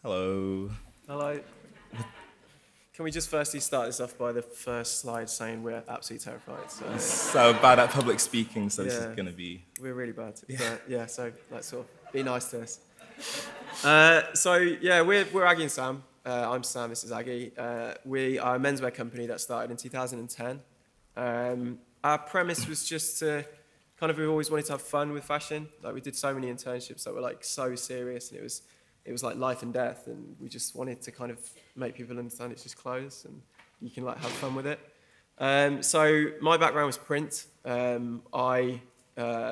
Hello. Hello. Can we just firstly start this off by the first slide saying we're absolutely terrified? So bad at public speaking, so this is going to be... We're really bad. Yeah. But yeah, so let's sort of be nice to us. We're Aggie and Sam. I'm Sam, this is Aggie. We are a menswear company that started in 2010. Our premise was just to we've always wanted to have fun with fashion. Like, we did so many internships that were like so serious, and it was like life and death, and we just wanted to kind of make people understand it's just clothes and you can like have fun with it. So my background was print. I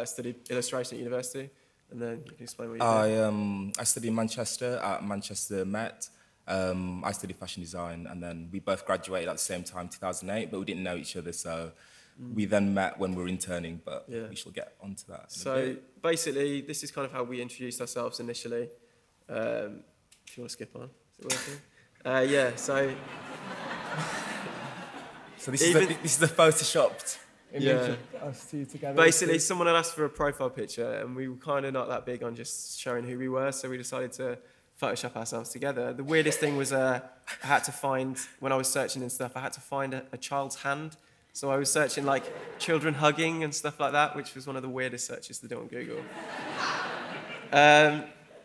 studied illustration at university, and then you can explain what you did. I studied in Manchester at Manchester Met. I studied fashion design, and then we both graduated at the same time, 2008, but we didn't know each other, so we then met when we were interning, but we shall get onto that. So basically, this is kind of how we introduced ourselves initially. If you want to skip on, is it working? So this is the photoshopped image of us two together. Basically, someone had asked for a profile picture, and we were kind of not that big on just showing who we were, so we decided to Photoshop ourselves together. The weirdest thing was I had to find, when I was searching and stuff, I had to find a child's hand. So I was searching like children hugging and stuff like that, which was one of the weirdest searches to do on Google.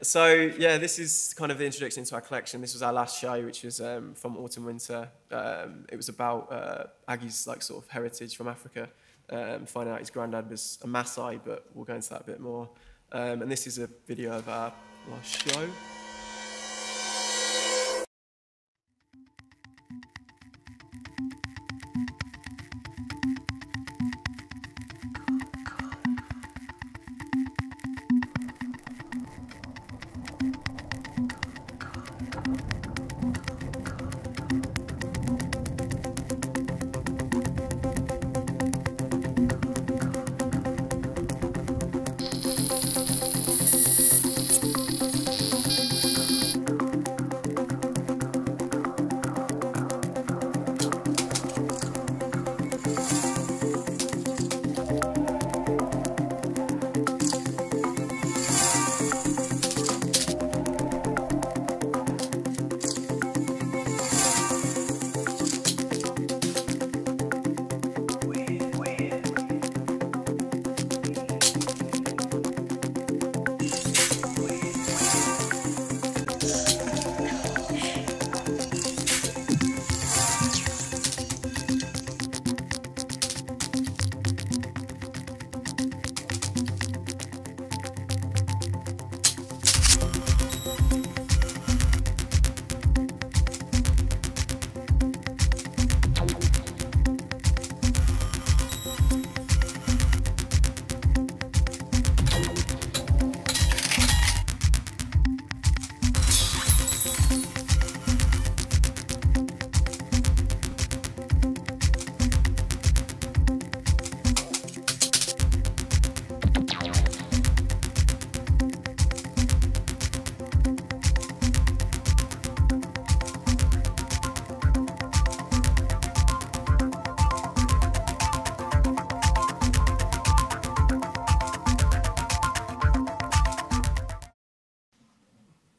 This is kind of the introduction into our collection. This was our last show, which was from Autumn Winter. It was about Aggie's sort of heritage from Africa, finding out his granddad was a Maasai, but we'll go into that a bit more. And this is a video of our last show.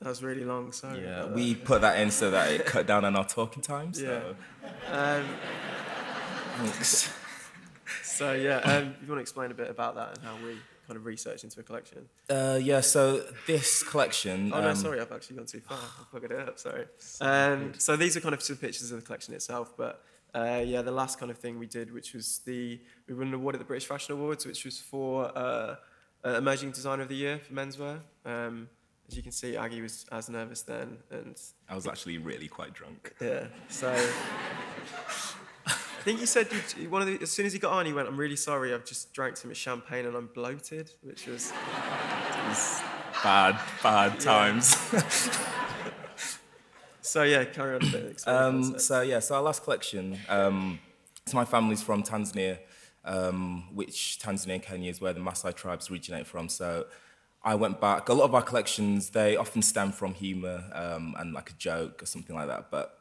That was really long, sorry. Yeah, we put that in so that it cut down on our talking time. So. Thanks. So you want to explain a bit about that and how we kind of researched into a collection? So this collection... Oh, no, sorry, I've actually gone too far. I've fucked it up, sorry. So these are kind of some pictures of the collection itself, but the last kind of thing we did, which was we won an award at the British Fashion Awards, which was for Emerging Designer of the Year for menswear. As you can see, Aggie was as nervous then, and I was actually really quite drunk. Yeah, so I think you said as soon as he got on, he went, "I'm really sorry, I've just drank too much champagne and I'm bloated," which was bad times. So yeah, carry on a bit. So our last collection So my family's from Tanzania, which Tanzania and Kenya is where the Maasai tribes originate from. So I went back. A lot of our collections, they often stem from humour and like a joke or something like that. But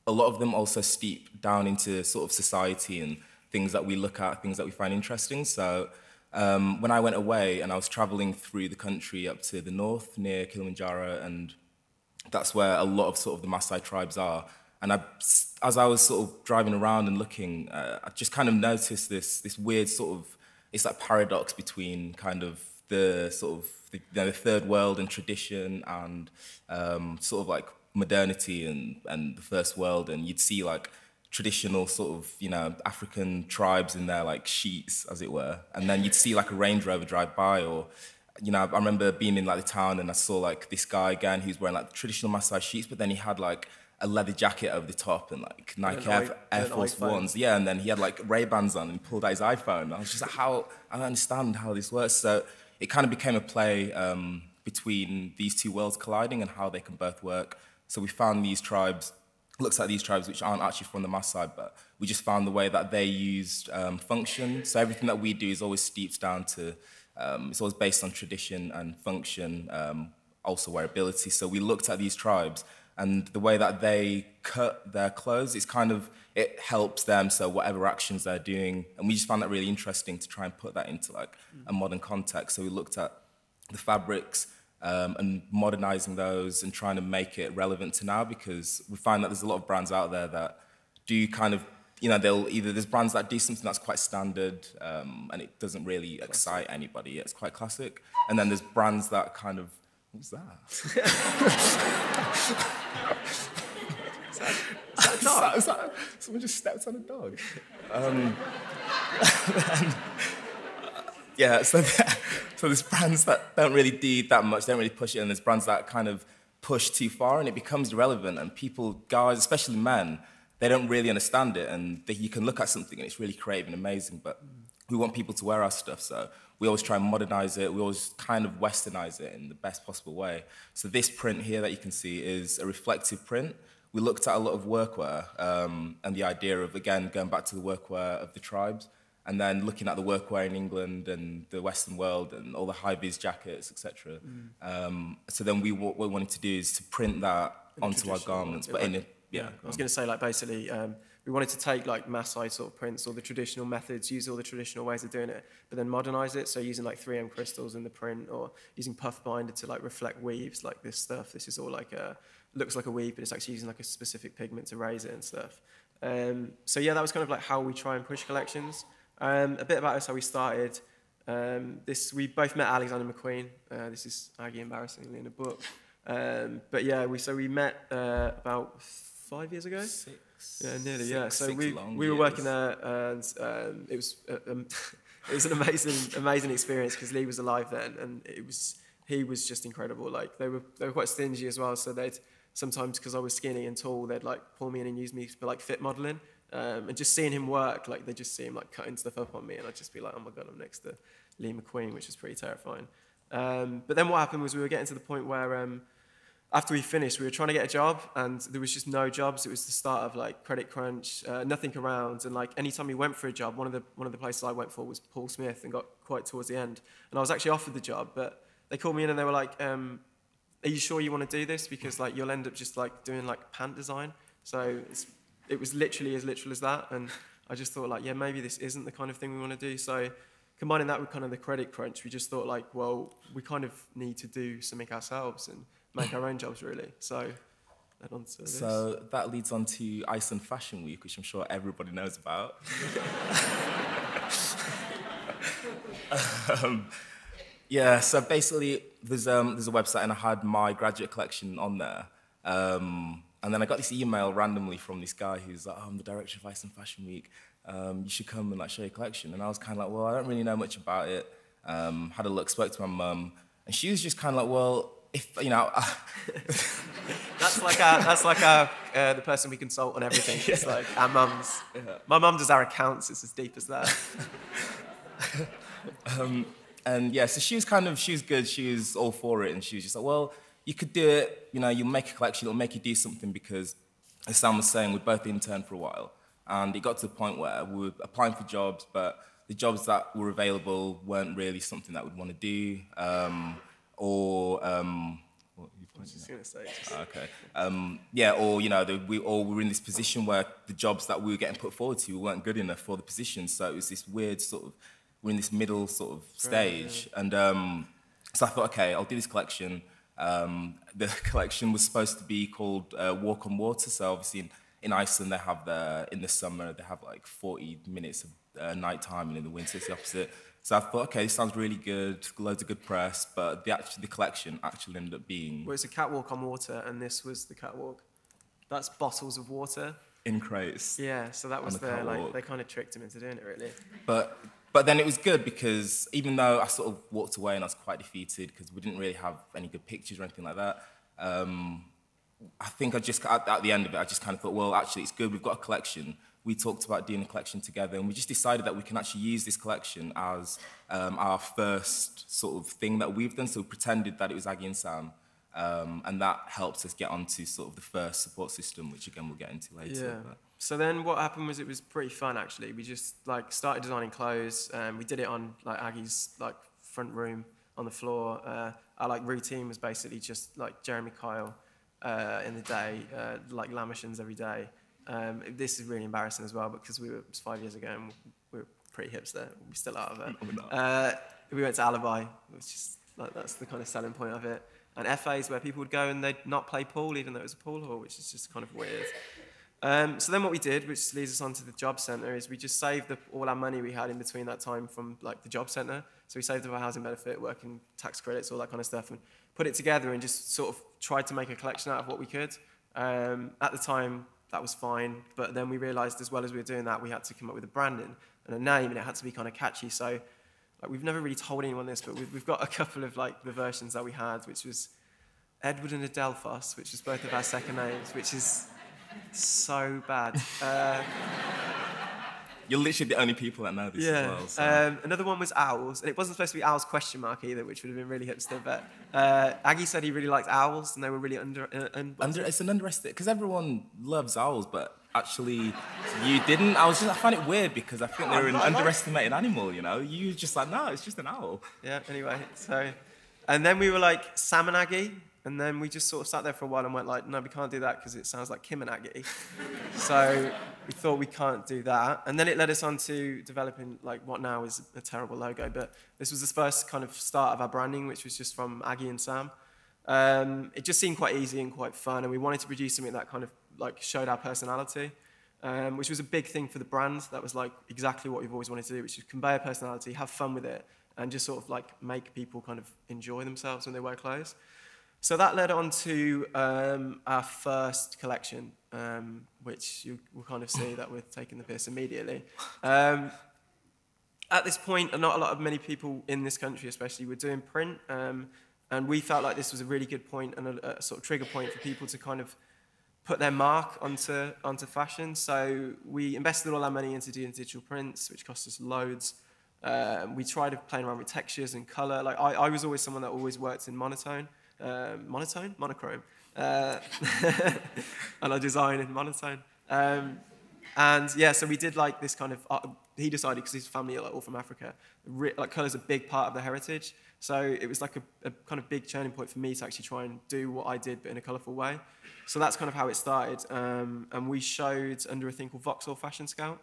a lot of them also steep down into sort of society and things that we look at, things that we find interesting. So when I went away and I was traveling through the country up to the north near Kilimanjaro, and that's where a lot of sort of the Maasai tribes are. And as I was sort of driving around and looking, I just kind of noticed this weird sort of, it's that paradox between kind of the sort of the third world and tradition and sort of like modernity and the first world. And you'd see like traditional sort of, African tribes in their like sheets, as it were. And then you'd see like a Range Rover drive by, or, I remember being in like the town and I saw like this guy again who's wearing like traditional Maasai sheets, but then he had like a leather jacket over the top and like Nike Air Force Ones. Yeah, and then he had like Ray-Bans on and pulled out his iPhone. I was just like, I don't understand how this works. So it kind of became a play between these two worlds colliding and how they can both work. So we found these tribes, looks like these tribes which aren't actually from the Maasai, but we just found the way that they used function. So everything that we do is always steeps down to, it's always based on tradition and function, also wearability. So we looked at these tribes and the way that they cut their clothes, it's kind of, it helps them, so whatever actions they're doing. And we just found that really interesting to try and put that into like a modern context. So we looked at the fabrics and modernizing those and trying to make it relevant to now, because we find that there's a lot of brands out there that do kind of, there's brands that do something that's quite standard and it doesn't really excite anybody. It's quite classic. And then there's brands that kind of, what's that? Is that someone just stepped on a dog? Yeah, so there's brands that don't really do that much, don't really push it, and there's brands that kind of push too far and it becomes irrelevant, and people, guys, especially men, they don't really understand it, and you can look at something and it's really creative and amazing, but we want people to wear our stuff, so we always try and modernize it, we always kind of westernize it in the best possible way. So this print here that you can see is a reflective print. We looked at a lot of workwear and the idea of, again, going back to the workwear of the tribes, and then looking at the workwear in England and the Western world and all the high-vis jackets, etc. So then what we wanted to do is to print that onto our garments, but I was going to say, like, basically, we wanted to take like Maasai sort of prints or the traditional methods, use all the traditional ways of doing it, but then modernize it. So using like 3M crystals in the print, or using puff binder to like reflect weaves, like this stuff. This is all like looks like a weave, but it's actually using like a specific pigment to raise it and stuff. So yeah, that was kind of like how we try and push collections. A bit about us, how we started. We both met Alexander McQueen. This is Aggie, embarrassingly, in a book. But yeah, we met about 5 years ago. Yeah, nearly. Yeah, so we were working there, and it was an amazing experience because Lee was alive then, and he was just incredible. Like they were quite stingy as well, so they'd sometimes, because I was skinny and tall, they'd like pull me in and use me for like fit modeling. And just seeing him work, like they just see him like cutting stuff up on me, and I'd just be like, oh my god, I'm next to Lee McQueen, which is pretty terrifying. But then what happened was we were getting to the point where after we finished, we were trying to get a job, and there was just no jobs. It was the start of like credit crunch, nothing around, and like anytime we went for a job, one of the places I went for was Paul Smith, and got quite towards the end, and I was actually offered the job, but they called me in and they were like, are you sure you want to do this, because like you'll end up just like doing like pant design. So it was literally as literal as that, and I just thought like, yeah, maybe this isn't the kind of thing we want to do. So combining that with kind of the credit crunch, we just thought like, well, we kind of need to do something ourselves and make our own jobs, really. So that leads on to Iceland Fashion Week, which I'm sure everybody knows about. Yeah, so basically there's a website, and I had my graduate collection on there. And then I got this email randomly from this guy who's like, oh, I'm the director of Iceland Fashion Week. You should come and like show your collection. And I was kind of like, well, I don't really know much about it. Had a look, spoke to my mum, and she was just kind of like, well, if that's like the person we consult on everything. Yeah. It's like our mums. Yeah. My mum does our accounts. It's as deep as that. And yeah, so she was good. She was all for it, and she was just like, well, you could do it. You'll make a collection. It'll make you do something, because, as Sam was saying, we'd both interned for a while. And it got to the point where we were applying for jobs, but the jobs that were available weren't really something that we'd want to do, what are you I was just going to say. Okay. Or we were in this position where the jobs that we were getting put forward to weren't good enough for the position. So it was this weird sort of, we're in this middle sort of stage. Right, yeah. And so I thought, okay, I'll do this collection. The collection was supposed to be called Walk on Water. So obviously in Iceland they have in the summer they have like 40 minutes of night time, and in the winter it's the opposite. So I thought, okay, this sounds really good, loads of good press, but the collection actually ended up being... Well, it's a catwalk on water, and this was the catwalk. That's bottles of water. In crates. Yeah, so that was they kind of tricked him into doing it, really. But then it was good, because even though I sort of walked away and I was quite defeated, because we didn't really have any good pictures or anything like that, I think at the end of it, I just kind of thought, well, actually, it's good, we've got a collection. We talked about doing a collection together, and we just decided that we can actually use this collection as our first sort of thing that we've done. So we pretended that it was Aggie and Sam, and that helped us get onto sort of the first support system, which again we'll get into later. Yeah. But. So then what happened was it was pretty fun, actually. We just started designing clothes. We did it on Aggie's front room on the floor. Our routine was basically just Jeremy Kyle in the day, lamishings every day. This is really embarrassing as well, because it was 5 years ago and we were pretty hipster. We still are of it. We went to Alibi, which is that's the kind of selling point of it. And FAs where people would go and they'd not play pool, even though it was a pool hall, which is just kind of weird. So then what we did, which leads us on to the job centre, is we just saved all our money we had in between that time from the job centre. So we saved up our housing benefit, working tax credits, all that kind of stuff, and put it together and just sort of tried to make a collection out of what we could. At the time, that was fine, but then we realised as well as we were doing that, we had to come up with a branding and a name, and it had to be kind of catchy. So we've never really told anyone this, but we've got a couple of the versions that we had, which was Edward and Adelphos, which was both of our second names, which is so bad. You're literally the only people that know this as well. So. Another one was Owls, and it wasn't supposed to be Owls ? Either, which would have been really hipster, but Aggie said he really liked owls, and they were really It's an underestimate, because everyone loves owls, but actually you didn't. I find it weird, because I think they're an underestimated animal, You were just no, it's just an owl. Yeah, anyway, and then we were Sam and Aggie. And then we just sort of sat there for a while and went no, we can't do that because it sounds like Kim and Aggie. So we thought we can't do that. And then it led us on to developing what now is a terrible logo. But this was the first kind of start of our branding, which was just from Aggie and Sam. It just seemed quite easy and quite fun. And we wanted to produce something that kind of showed our personality, which was a big thing for the brand. That was exactly what we've always wanted to do, which is convey a personality, have fun with it, and just sort of make people kind of enjoy themselves when they wear clothes. So that led on to our first collection, which you will kind of see that we're taking the piss immediately. At this point, not many people in this country especially were doing print, and we felt like this was a really good point and a sort of trigger point for people to kind of put their mark onto fashion. So we invested all our money into doing digital prints, which cost us loads. We tried playing around with textures and colour. I was always someone that always worked in monochrome, and I design in monotone. So we did this kind of. He decided, because his family are all from Africa, colour's a big part of their heritage. So it was a kind of big turning point for me to actually try and do what I did, but in a colourful way. So that's kind of how it started. And we showed under a thing called Vauxhall Fashion Scout,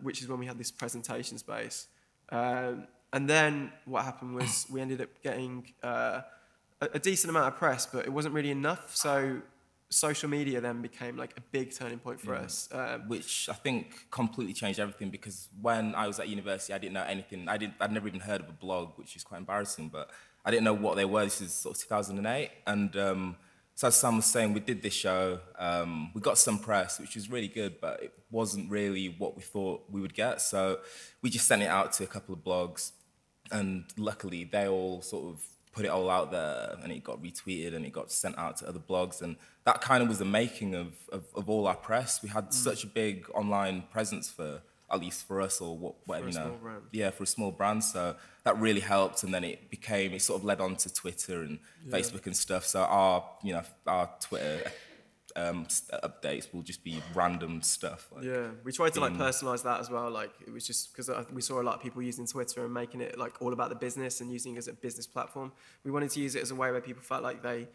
which is when we had this presentation space. And then what happened was we ended up getting a decent amount of press, but it wasn't really enough. So social media then became a big turning point for us. Which I think completely changed everything, because when I was at university, I didn't know anything. I'd never even heard of a blog, which is quite embarrassing, but I didn't know what they were. This is sort of 2008. And so as Sam was saying, we did this show. We got some press, which was really good, but it wasn't really what we thought we would get. So we just sent it out to a couple of blogs, and luckily they all sort of put it all out there, and it got retweeted and it got sent out to other blogs, and that kind of was the making of all our press. We had such a big online presence at least for us, or whatever, for a small brand. So that really helped, and then it sort of led on to Twitter and Facebook and stuff. So our Twitter updates will just be random stuff. Like, yeah, we tried to like personalize that as well. Like it was just because we saw a lot of people using Twitter and making it like all about the business and using it as a business platform. We wanted to use it as a way where people felt like they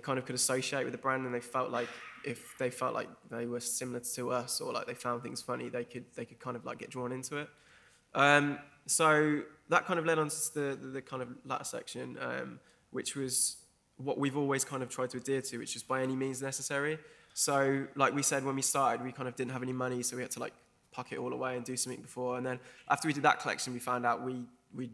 kind of could associate with the brand, and they felt like if they felt like they were similar to us, or like they found things funny, they could kind of like get drawn into it. So that kind of led on to the kind of latter section, which was what we've always kind of tried to adhere to, which is by any means necessary. So like we said when we started, we kind of didn't have any money, so we had to like pack it all away and do something before. And then after we did that collection, we found out we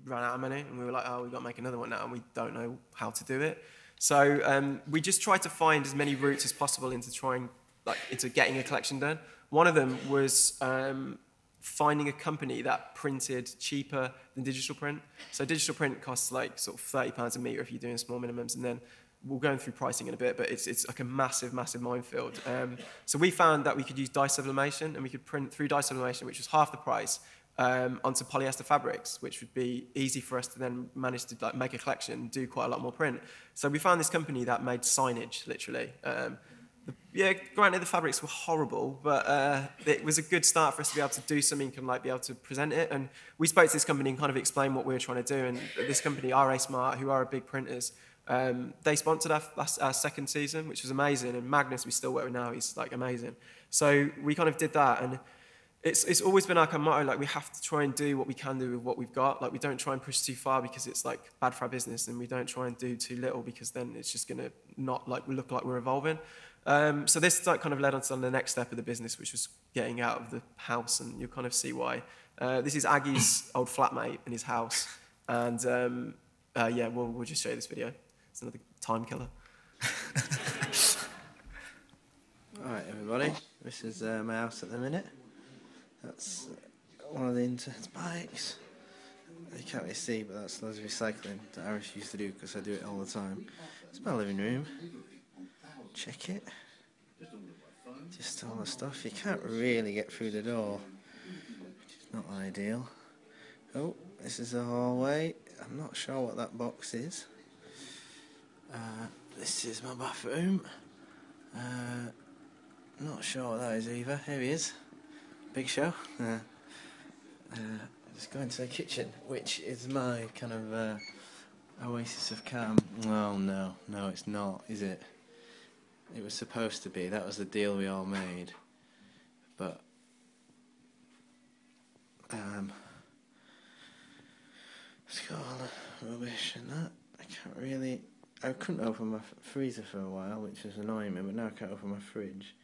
ran out of money, and we were like, oh, we've got to make another one now, and we don't know how to do it. So we just tried to find as many routes as possible into getting a collection done. One of them was finding a company that printed cheaper than digital print. So digital print costs like sort of £30 a metre if you're doing small minimums, and then we'll go through pricing in a bit, but it's like a massive minefield. So we found that we could use dye sublimation, and we could print through dye sublimation, which was half the price, onto polyester fabrics, which would be easy for us to then manage to like make a collection and do quite a lot more print. So we found this company that made signage, literally. Yeah, granted the fabrics were horrible, but it was a good start for us to be able to do something and like be able to present it. And we spoke to this company and kind of explained what we were trying to do. And this company, RA Smart, who are big printers, they sponsored our second season, which was amazing. And Magnus, we still work with now, he's like amazing. So we kind of did that, and it's always been our kind of motto, like we have to try and do what we can do with what we've got. Like we don't try and push too far because it's like bad for our business, and we don't try and do too little because then it's just going to not like look like we're evolving. So this like kind of led on to the next step of the business, which was getting out of the house, and you'll kind of see why. This is Aggie's old flatmate in his house, and yeah, we'll just show you this video. It's another time killer. Alright everybody, this is my house at the minute. That's one of the internet bikes. You can't really see, but that's loads of recycling that Irish used to do because I do it all the time. It's my living room. Check it. Just all the stuff. You can't really get through the door, which is not ideal. Oh, this is the hallway. I'm not sure what that box is. This is my bathroom. Not sure what that is either. Here he is. Big show. Just going to the kitchen, which is my kind of oasis of calm. Oh no, it's not, is it? It was supposed to be. That was the deal we all made. But it's got all the rubbish and that. I couldn't open my freezer for a while, which was annoying me, but now I can't open my fridge,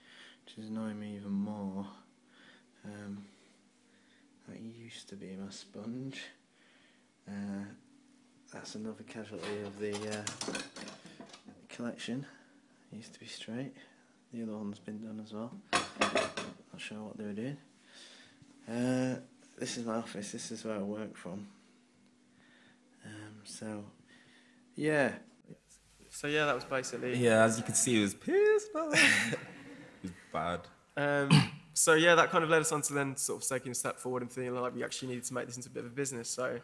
which is annoying me even more. That used to be my sponge. That's another casualty of the collection. It used to be straight. The other one's been done as well. Not sure what they were doing. This is my office. This is where I work from. So, yeah. So yeah, that was basically... Yeah, as you can see, it was pissed off. It was bad. So yeah, that kind of led us on to then sort of taking a step forward and feeling like we actually needed to make this into a bit of a business. So I'm going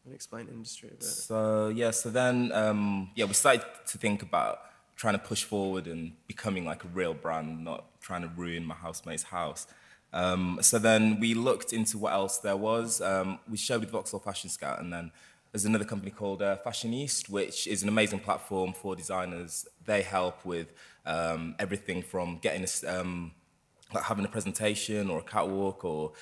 to explain the industry a bit. So then we started to think about trying to push forward and becoming like a real brand, not trying to ruin my housemate's house. So then we looked into what else there was. We shared with Vauxhall Fashion Scout, and then there's another company called Fashion East, which is an amazing platform for designers. They help with everything from getting like having a presentation or a catwalk, or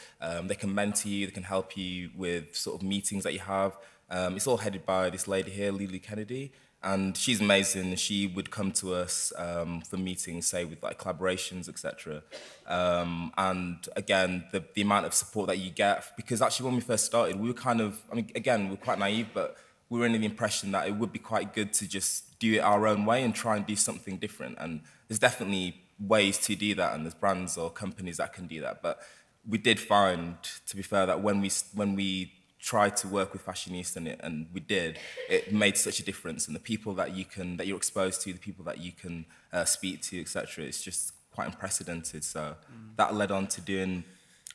they can mentor you, they can help you with sort of meetings that you have. It's all headed by this lady here, Lily Kennedy, and she's amazing. She would come to us for meetings, say with like collaborations, etc. And again, the amount of support that you get, because actually when we first started, we were kind of, we were quite naive, but we were under the impression that it would be quite good to just do it our own way and try and do something different. And there's definitely ways to do that, and there's brands or companies that can do that. But we did find, to be fair, that when we tried to work with Fashion East and we did, it made such a difference. And the people that you're exposed to, the people that you can speak to, etc., it's just quite unprecedented. So that led on to doing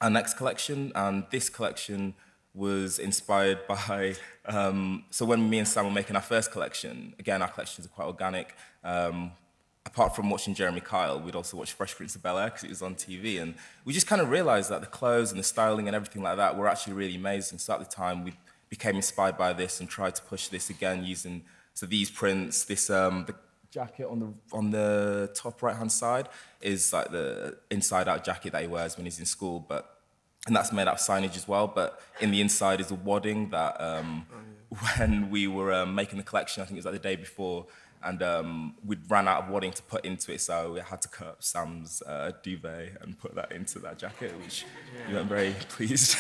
our next collection, and this collection was inspired by, so when me and Sam were making our first collection, again, our collections are quite organic. apart from watching Jeremy Kyle, we'd also watch Fresh Prince of Bel-Air because it was on TV. And we just kind of realized that the clothes and the styling and everything like that were actually really amazing. So at the time, we became inspired by this and tried to push this again using these prints. This the jacket on the top right-hand side is like the inside-out jacket that he wears when he's in school, and that's made out of signage as well. But in the inside is a wadding that when we were making the collection, I think it was like the day before, and we'd ran out of wadding to put into it, so we had to cut up Sam's duvet and put that into that jacket, which we weren't very pleased,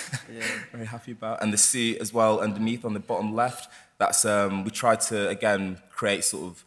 very happy about. And the suit as well, underneath on the bottom left, that's we tried to again create sort of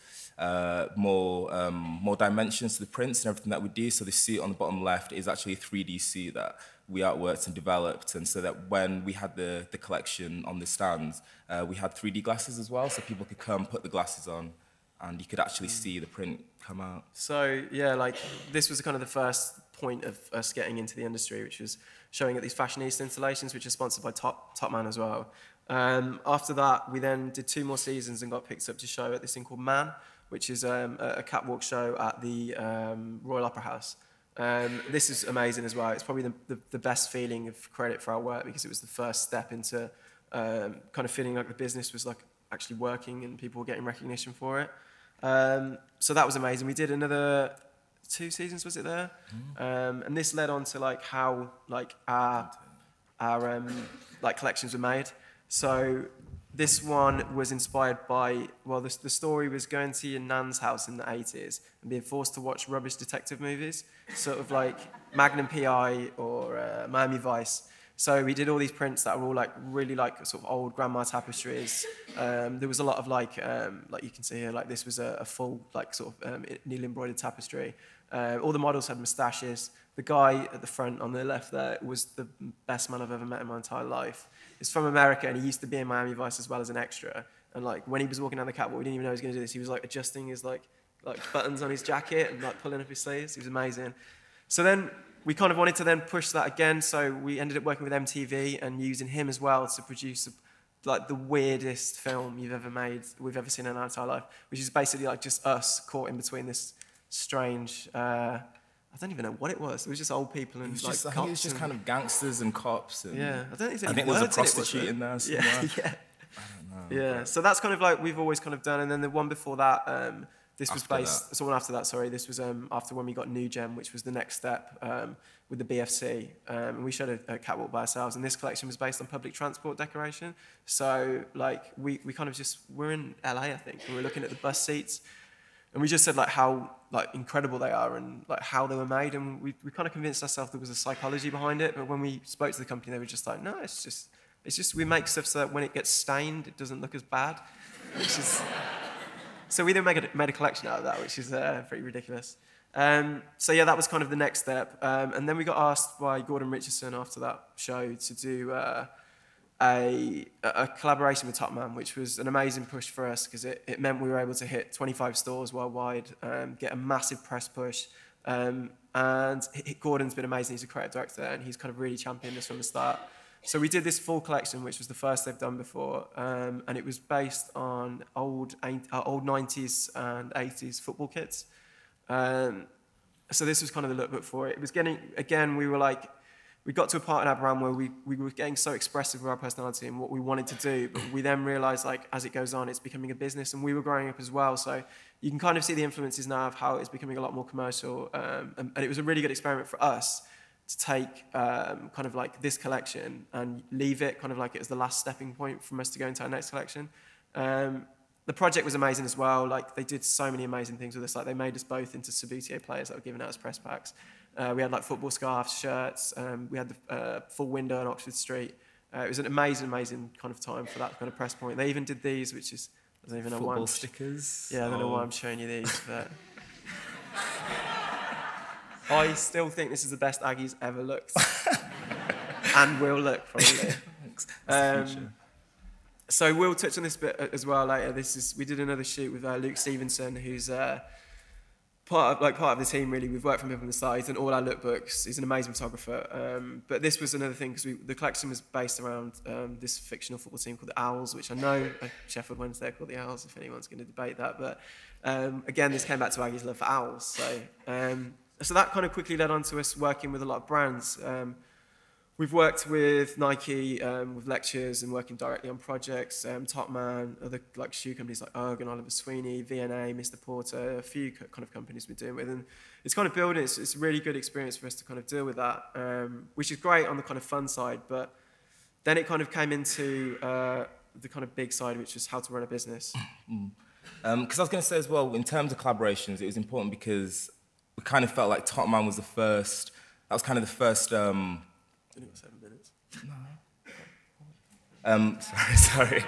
more dimensions to the prints and everything that we do. So the suit on the bottom left is actually a 3D suit that we artworked and developed, and so that when we had the collection on the stands, we had 3D glasses as well, so people could come, put the glasses on, and you could actually see the print come out. So yeah, like this was kind of the first point of us getting into the industry, which was showing at these fashionista installations, which are sponsored by Top Man as well. After that, we then did 2 more seasons and got picked up to show at this thing called Man, which is a catwalk show at the Royal Opera House. This is amazing as well. It's probably the best feeling of credit for our work, because it was the first step into kind of feeling like the business was like actually working and people were getting recognition for it. So that was amazing. We did another 2 seasons, was it there? And this led on to like how like our like collections were made. So this one was inspired by, well, the story was going to your nan's house in the 80s and being forced to watch rubbish detective movies, sort of like Magnum PI or Miami Vice. So we did all these prints that were all like really like sort of old grandma tapestries. There was a lot of like you can see here, like this was a full like sort of needle embroidered tapestry. All the models had moustaches. The guy at the front on the left there was the best man I've ever met in my entire life. He's from America and he used to be in Miami Vice as well as an extra. And like when he was walking down the catwalk, we didn't even know he was going to do this. He was like adjusting his like buttons on his jacket and like pulling up his sleeves. He was amazing. So then we kind of wanted to then push that again. So we ended up working with MTV and using him as well to produce like the weirdest film we've ever seen in our entire life, which is basically like just us caught in between this strange, I don't even know what it was. It was just old people and like cops. I think it was just kind of gangsters and cops. And yeah, I don't think there was a prostitute in there somewhere. Yeah. I don't know. Yeah, so that's kind of like we've always kind of done. And then the one before that, this was based, so one after that, sorry, this was after when we got New Gem, which was the next step with the BFC. And we showed a catwalk by ourselves. And this collection was based on public transport decoration. So like we kind of just, we're in LA, I think, and we're looking at the bus seats. And we just said like how like incredible they are and like how they were made, and we kind of convinced ourselves there was a psychology behind it. But when we spoke to the company, they were just like, no, it's just we make stuff so that when it gets stained, it doesn't look as bad. Which is so we then made a collection out of that, which is pretty ridiculous. So yeah, that was kind of the next step. And then we got asked by Gordon Richardson after that show to do a collaboration with Top Man, which was an amazing push for us because it meant we were able to hit 25 stores worldwide, get a massive press push. And Gordon's been amazing. He's a creative director and he's kind of really championed us from the start. So we did this full collection, which was the first they've done before, and it was based on old 90s and 80s football kits. So this was kind of the lookbook for it. It was getting, again, we got to a part in our brand where we were getting so expressive with our personality and what we wanted to do, but we then realized, like, as it goes on, it's becoming a business, and we were growing up as well. So you can kind of see the influences now of how it's becoming a lot more commercial, and it was a really good experiment for us to take kind of like this collection and leave it kind of like it was the last stepping point from us to go into our next collection. The project was amazing as well. Like, they did so many amazing things with us. Like, they made us both into Sabutier players that were giving out as press packs. We had like football scarves, shirts. We had the full window on Oxford Street. It was an amazing, amazing kind of time for that kind of press point. They even did these, which is, I don't even know why. Football stickers? Yeah, I don't know why I'm showing you these, but I still think this is the best Aggie's ever looked. And will look, probably. So we'll touch on this bit as well later. We did another shoot with Luke Stevenson, who's part of the team really. We've worked from him on the side. He's done all our lookbooks. He's an amazing photographer. But this was another thing because the collection was based around this fictional football team called the Owls, which I know Sheffield Wednesday are called the Owls, if anyone's going to debate that. But again, this came back to Aggie's love for owls. So that kind of quickly led on to us working with a lot of brands. We've worked with Nike with lectures and working directly on projects, Topman, other like shoe companies like UGG and Oliver Sweeney, V&A, Mr. Porter, a few kind of companies we're doing with. And it's kind of building, it's a really good experience for us to kind of deal with that, which is great on the kind of fun side. But then it kind of came into the kind of big side, which is how to run a business. Because I was going to say as well, in terms of collaborations, it was important because we kind of felt like Topman was the first, that was kind of the first... Only got 7 minutes. Sorry.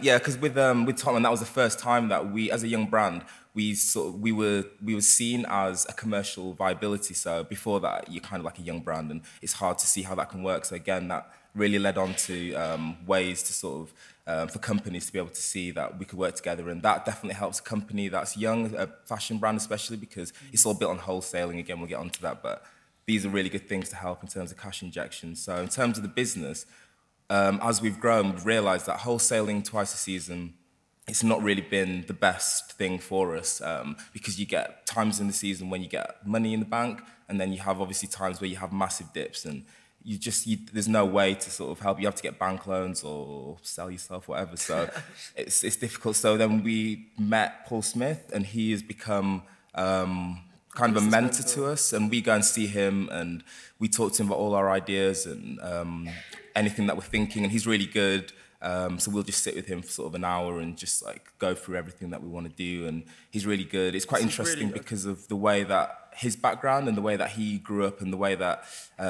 Yeah, because with Topman, that was the first time that we, as a young brand, we were seen as a commercial viability. So before that, you're kind of like a young brand, and it's hard to see how that can work. So again, that really led on to ways to sort of for companies to be able to see that we could work together, and that definitely helps a company that's young, a fashion brand especially, because it's all built on wholesaling. Again, we'll get onto that, but these are really good things to help in terms of cash injection. So in terms of the business, as we've grown, we've realised that wholesaling twice a season, it's not really been the best thing for us because you get times in the season when you get money in the bank, and then you have obviously times where you have massive dips, and there's no way to sort of help. You have to get bank loans or sell yourself, whatever. So it's difficult. So then we met Paul Smith, and he has become kind of a mentor to us, and we go and see him, and we talk to him about all our ideas and anything that we're thinking, and he's really good. So we'll just sit with him for sort of an hour and just like go through everything that we want to do, and he's really good. It's quite interesting really because of the way that his background and the way that he grew up and the way that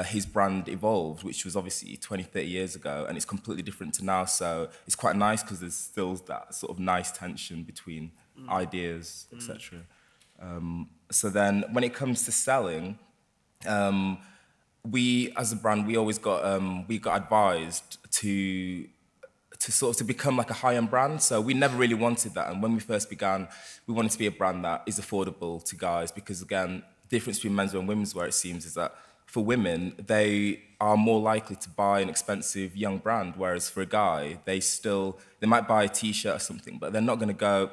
his brand evolved, which was obviously 20, 30 years ago, and it's completely different to now. So it's quite nice because there's still that sort of nice tension between ideas, etc. So then when it comes to selling, we as a brand, we always got advised to become like a high-end brand. So we never really wanted that. And when we first began, we wanted to be a brand that is affordable to guys, because again, the difference between menswear and womenswear, it seems, is that for women, they are more likely to buy an expensive young brand, whereas for a guy, they might buy a t-shirt or something, but they're not going to go,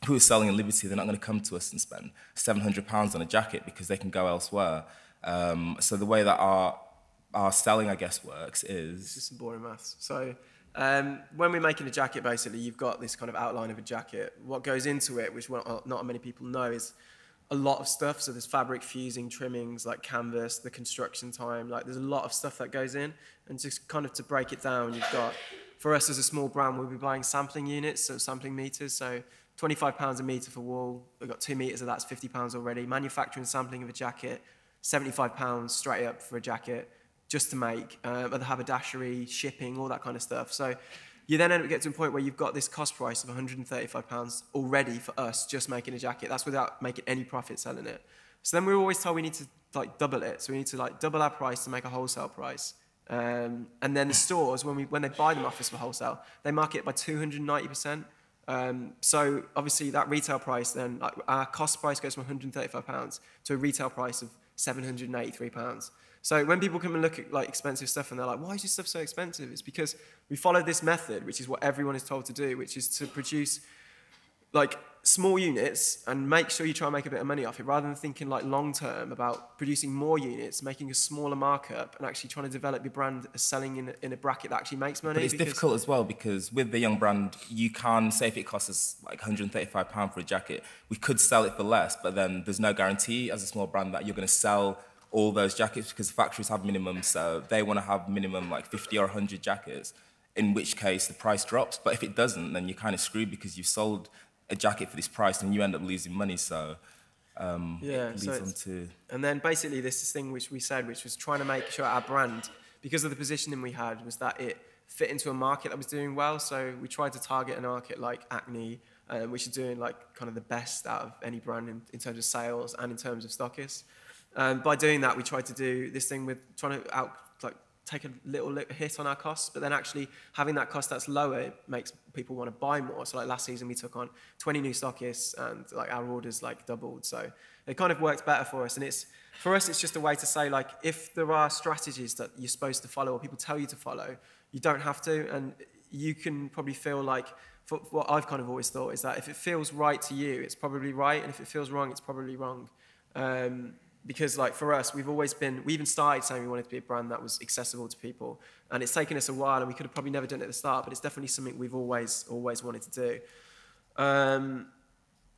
who is selling at Liberty, they're not going to come to us and spend £700 on a jacket because they can go elsewhere. So the way that our selling, I guess, works is... It's just some boring maths. So when we're making a jacket, basically, you've got this kind of outline of a jacket. What goes into it, which not many people know, is a lot of stuff. So there's fabric fusing, trimmings, like canvas, the construction time. Like there's a lot of stuff that goes in. And just kind of to break it down, you've got, for us as a small brand, we'll be buying sampling units, so sampling meters. So £25 a metre for wool. We've got 2 metres of that's £50 already. Manufacturing and sampling of a jacket, £75 straight up for a jacket, just to make, the haberdashery, shipping, all that kind of stuff. So you then end up getting to a point where you've got this cost price of £135 already for us just making a jacket. That's without making any profit selling it. So then we were always told we need to like double it. So we need to like double our price to make a wholesale price. And then the stores, when they buy them off us for wholesale, they mark it by 290%. So obviously that retail price then, like our cost price goes from £135 to a retail price of £783. So when people come and look at like expensive stuff and they're like, why is this stuff so expensive? It's because we followed this method, which is what everyone is told to do, which is to produce like small units and make sure you try and make a bit of money off it, rather than thinking like long term about producing more units, making a smaller markup, and actually trying to develop your brand as selling in a bracket that actually makes money. But it's difficult as well, because with the young brand, you can say if it costs us like £135 for a jacket, we could sell it for less, but then there's no guarantee as a small brand that you're going to sell all those jackets, because factories have minimum, so they want to have minimum like 50 or 100 jackets, in which case the price drops. But if it doesn't, then you're kind of screwed because you've sold a jacket for this price and you end up losing money. So and then basically this thing which we said, which was trying to make sure our brand, because of the positioning we had, was that it fit into a market that was doing well. So we tried to target a market like Acne, which is doing like kind of the best out of any brand in terms of sales and in terms of stockists. By doing that, we tried to do this thing with trying to take a little hit on our costs, but then actually having that cost that's lower, it makes people want to buy more. So like last season we took on 20 new stockists and like our orders like doubled. So it kind of worked better for us. And for us, it's just a way to say, like, if there are strategies that you're supposed to follow or people tell you to follow, you don't have to. And you can probably feel like, what I've kind of always thought is that if it feels right to you, it's probably right. And if it feels wrong, it's probably wrong. Because like for us, we even started saying we wanted to be a brand that was accessible to people. And it's taken us a while, and we could have probably never done it at the start, but it's definitely something we've always wanted to do.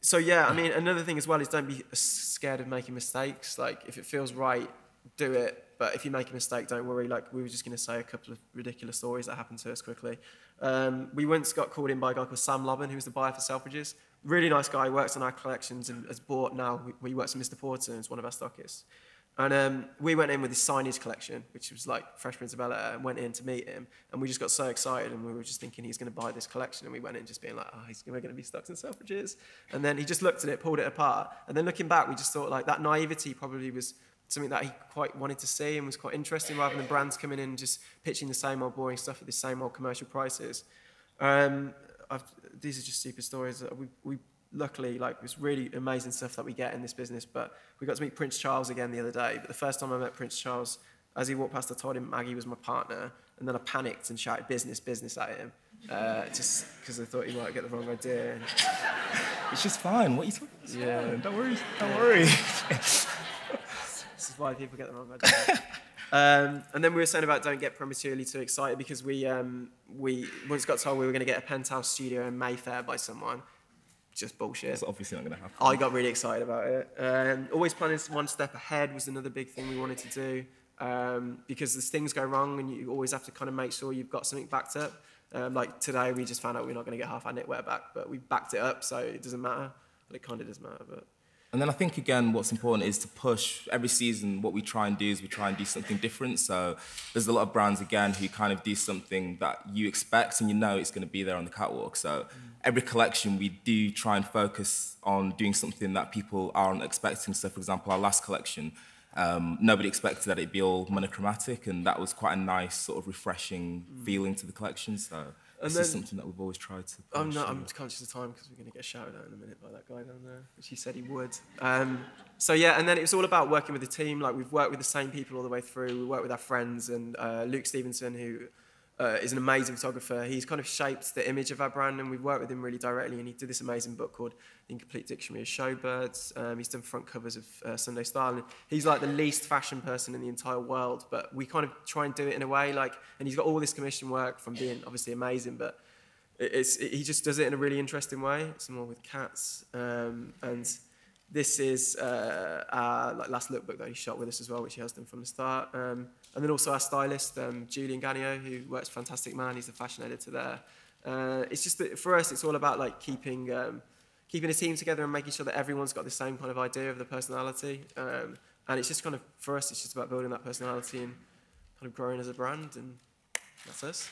So yeah, I mean, another thing as well is don't be scared of making mistakes. Like if it feels right, do it. But if you make a mistake, don't worry. Like we were just going to say a couple of ridiculous stories that happened to us quickly. We once got called in by a guy called Sam Lobban, who was the buyer for Selfridges. Really nice guy, works on our collections and has bought now. He works for Mr. Porter and is one of our stockists. And we went in with his signage collection, which was like Fresh Prince of Bel-Air, and went in to meet him. And we just got so excited, and we were just thinking he's going to buy this collection. And we went in just being like, oh, we're going to be stuck in Selfridges. And then he just looked at it, pulled it apart. And then looking back, we just thought like that naivety probably was something that he quite wanted to see and was quite interesting, rather than brands coming in and just pitching the same old boring stuff at the same old commercial prices. These are just super stories. We luckily, like, it's really amazing stuff that we get in this business. But we got to meet Prince Charles again the other day. But the first time I met Prince Charles, as he walked past, I told him Maggie was my partner, and then I panicked and shouted "business, business" at him, just because I thought he might get the wrong idea. It's just fine. What are you talking about? Yeah, don't worry. Don't worry. This is why people get the wrong idea. And then we were saying about don't get prematurely too excited, because we once got told we were going to get a penthouse studio in Mayfair by someone. Just bullshit. It's obviously not going to happen. I got really excited about it. Always planning one step ahead was another big thing we wanted to do, because as things go wrong, and you always have to kind of make sure you've got something backed up. Like today, we just found out we're not going to get half our knitwear back, but we backed it up, so it doesn't matter. Well, it kind of does matter, but. And then I think, again, what's important is to push. Every season, what we try and do is we try and do something different. So there's a lot of brands, again, who kind of do something that you expect and you know it's going to be there on the catwalk. So every collection, we do try and focus on doing something that people aren't expecting. So, for example, our last collection, nobody expected that it'd be all monochromatic, and that was quite a nice, sort of refreshing feeling to the collection. So this is something that we've always tried to push. I'm conscious of time, because we're going to get shouted at in a minute by that guy down there, which he said he would. So yeah, and then it was all about working with the team. Like, we've worked with the same people all the way through. We work with our friends, and Luke Stevenson, who is an amazing photographer. He's kind of shaped the image of our brand, and we've worked with him really directly, and he did this amazing book called The Incomplete Dictionary of Showbirds. He's done front covers of Sunday Style, and he's like the least fashion person in the entire world, but we kind of try and do it in a way, like, and he's got all this commission work from being obviously amazing, but he just does it in a really interesting way. Some more with cats, and this is our last lookbook that he shot with us as well, which he has done from the start. And then also our stylist, Julian Gagnon, who works fantastic man. He's the fashion editor there. It's just that for us, it's all about like keeping a team together and making sure that everyone's got the same kind of idea of the personality. And it's just kind of, for us, it's just about building that personality and kind of growing as a brand. And that's us.